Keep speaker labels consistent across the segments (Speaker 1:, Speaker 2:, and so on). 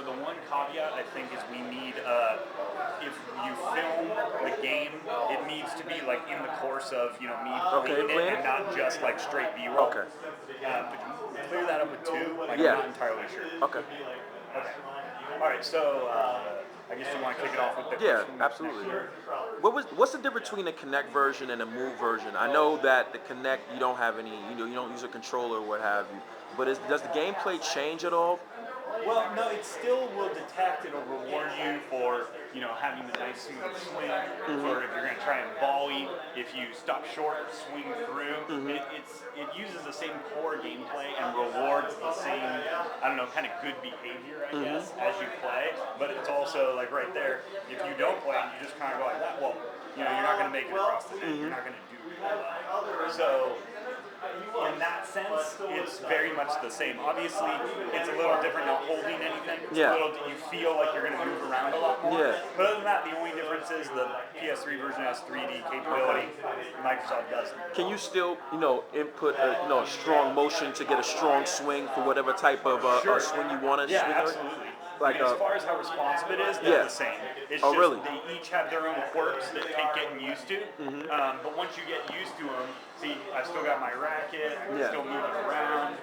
Speaker 1: the one caveat I think is we need, if you film the game, it needs to be like in the course of me
Speaker 2: Okay,
Speaker 1: playing it
Speaker 2: playing
Speaker 1: and
Speaker 2: it?
Speaker 1: not just like straight B-roll.
Speaker 2: Okay.
Speaker 1: Could you clear that up with two? Like I'm
Speaker 2: Yeah.
Speaker 1: not entirely sure.
Speaker 2: Okay.
Speaker 1: Okay. All right. So I guess you want to kick it off with the
Speaker 2: Yeah,
Speaker 1: question next
Speaker 2: absolutely.
Speaker 1: year.
Speaker 2: What's the difference between the Kinect version and the Move version? I know that the Kinect you don't have any, you don't use a controller or what have you. But does the gameplay change at all?
Speaker 1: Well, no, it still will detect. It'll reward you for having the nice smooth swing. For if you're going to try and volley, if you stop short or swing through, it uses the same core gameplay and rewards the same kind of good behavior I guess as you play. But it's also like right there. If you don't play and you just kind of go like that, well, you're not going to make it across the net. You're not going to do really well. So in that sense, it's very much the same. Obviously, it's a little different not holding anything. It's a
Speaker 2: Yeah.
Speaker 1: little, you feel like you're going to move around a lot more.
Speaker 2: Yeah.
Speaker 1: But other than that, the only difference is the PS3 version has 3D capability. Microsoft doesn't.
Speaker 2: Can you still, input a strong motion to get a strong swing for whatever type of
Speaker 1: Sure.
Speaker 2: swing you want to
Speaker 1: Yeah,
Speaker 2: swing?
Speaker 1: absolutely.
Speaker 2: Like
Speaker 1: As far as how responsive it is, they're
Speaker 2: yeah.
Speaker 1: the same. It's
Speaker 2: Oh,
Speaker 1: just
Speaker 2: really?
Speaker 1: they each have their own quirks that take getting used to. But once you get used to them, see, I've still got my racket. I can
Speaker 2: Yeah.
Speaker 1: still move it around.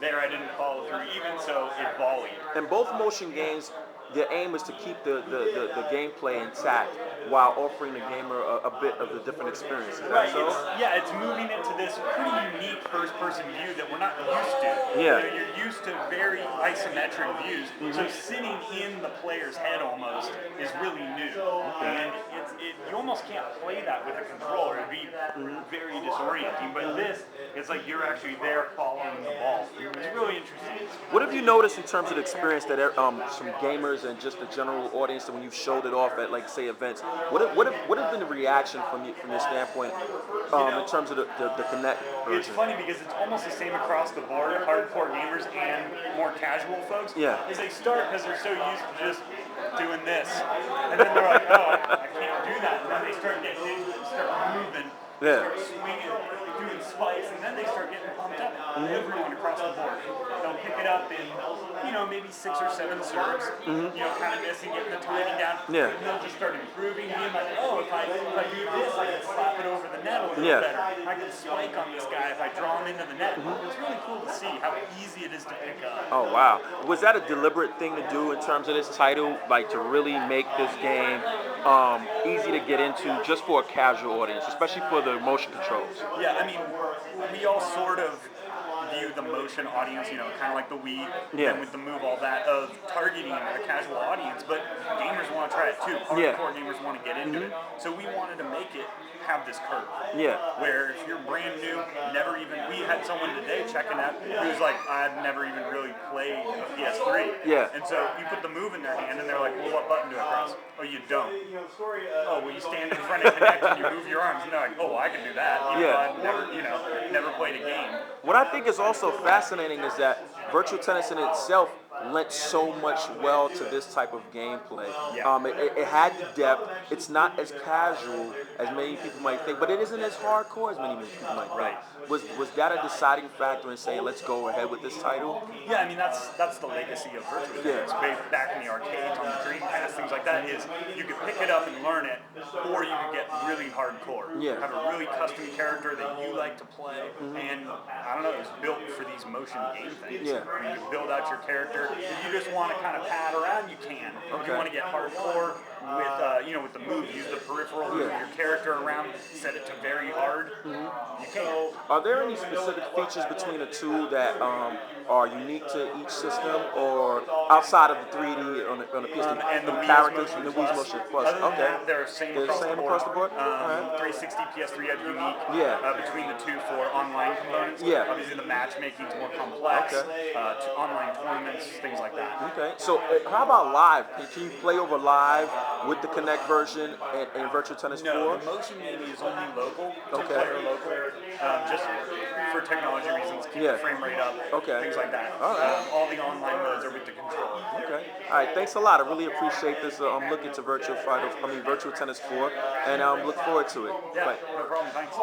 Speaker 1: There, I didn't follow through even, so it volleyed.
Speaker 2: In both motion games, the aim is to keep the gameplay intact while offering the gamer a bit of a different experience. Is that
Speaker 1: Right.
Speaker 2: so?
Speaker 1: It's moving into this pretty unique first-person view that we're not used to.
Speaker 2: Yeah.
Speaker 1: You're used to very isometric views, so sitting in the player's head almost is really new, and you almost can't play that with a controller. It'd be very disorienting. But this, it's like you're actually there following the ball. It's really interesting.
Speaker 2: What have you noticed in terms of the experience that some gamers and just the general audience that when you've showed it off at like say events, what have been the reaction from your standpoint in terms of the Kinect
Speaker 1: It's
Speaker 2: version?
Speaker 1: funny because it's almost the same across the board, hardcore gamers and more casual folks.
Speaker 2: Yeah.
Speaker 1: Is they start because they're so used to just doing this, and then they're like, oh, I can't do that, and then they start getting into it, start moving,
Speaker 2: Yeah.
Speaker 1: start swinging, doing spikes, and then they start getting pumped up. Everyone across the board, they'll pick it up in maybe 6 or 7 serves, kind of missing, getting the timing down.
Speaker 2: Yeah.
Speaker 1: And they'll just start improving, being like, oh, if I do this, I can slap it over the net a little
Speaker 2: Yeah.
Speaker 1: better. I can spike on this guy if I draw him into the net. It's really cool to see how easy it is to pick up.
Speaker 2: Oh wow! Was that a deliberate thing to do in terms of this title, like to really make this game easy to get into, just for a casual audience, especially for the motion controls?
Speaker 1: Yeah, I mean, we all sort of view the motion audience, kind of like the Wii,
Speaker 2: Yeah.
Speaker 1: and with the Move, all that, of targeting a casual audience, but gamers want to try it too.
Speaker 2: Yeah.
Speaker 1: Hardcore gamers want to get into it. So we wanted to make it have this curve.
Speaker 2: Yeah.
Speaker 1: Where if you're brand new, we had someone today checking out who's like, I've never even really played a PS3.
Speaker 2: Yeah.
Speaker 1: And so you put the Move in their hand and they're like, well, what button do I press? Oh, you don't. Oh, well, you stand in front of Kinect and you move your arms. And they're like, oh, well, I can do that. Even though I've never played a game.
Speaker 2: What I think is also fascinating is that virtual tennis in itself lent so much well to this type of gameplay.
Speaker 1: Yeah.
Speaker 2: It had the depth. It's not as casual as many people might think, but it isn't as hardcore as many people might think.
Speaker 1: Right.
Speaker 2: Was that a deciding factor in saying let's go ahead with this title?
Speaker 1: Yeah, I mean that's the legacy of Virtua.
Speaker 2: Yeah.
Speaker 1: It's back in the arcades on the Dreamcast, things like that. Is you could pick it up and learn it, or you could get really hardcore.
Speaker 2: Yeah.
Speaker 1: Have a really custom character that you like to play, and I don't know, it was built for these motion game things.
Speaker 2: Yeah.
Speaker 1: I mean, you build out your character. If you just want to kind of pad around, you can. If you want to get hardcore with the Move, use the peripheral, move your character around, set it to very hard. You can.
Speaker 2: Are there any specific features between the two that are unique to each system, or outside of the 3D on the PS3
Speaker 1: And the Wii's
Speaker 2: characters
Speaker 1: Motion
Speaker 2: and the Wii's
Speaker 1: Plus.
Speaker 2: Motion Plus?
Speaker 1: Other than
Speaker 2: Okay,
Speaker 1: that, they're same across the board.
Speaker 2: Alright.
Speaker 1: 360, PS3 have unique
Speaker 2: Yeah.
Speaker 1: between the two for online components.
Speaker 2: Yeah.
Speaker 1: Obviously, the matchmaking is more complex.
Speaker 2: Okay.
Speaker 1: To online tournaments, things like that.
Speaker 2: Okay, so how about live? Can you play over live with the Kinect version and Virtual Tennis 4?
Speaker 1: No, the motion game is only local, two-player local, just for technology reasons, keep
Speaker 2: Yeah.
Speaker 1: the frame rate up,
Speaker 2: Okay.
Speaker 1: things like that.
Speaker 2: All right.
Speaker 1: All the online modes are with the controller.
Speaker 2: Okay. All right. Thanks a lot. I really appreciate this. I'm looking to Virtual Tennis 4, and look forward to it.
Speaker 1: Yeah,
Speaker 2: Bye.
Speaker 1: no problem. Thanks.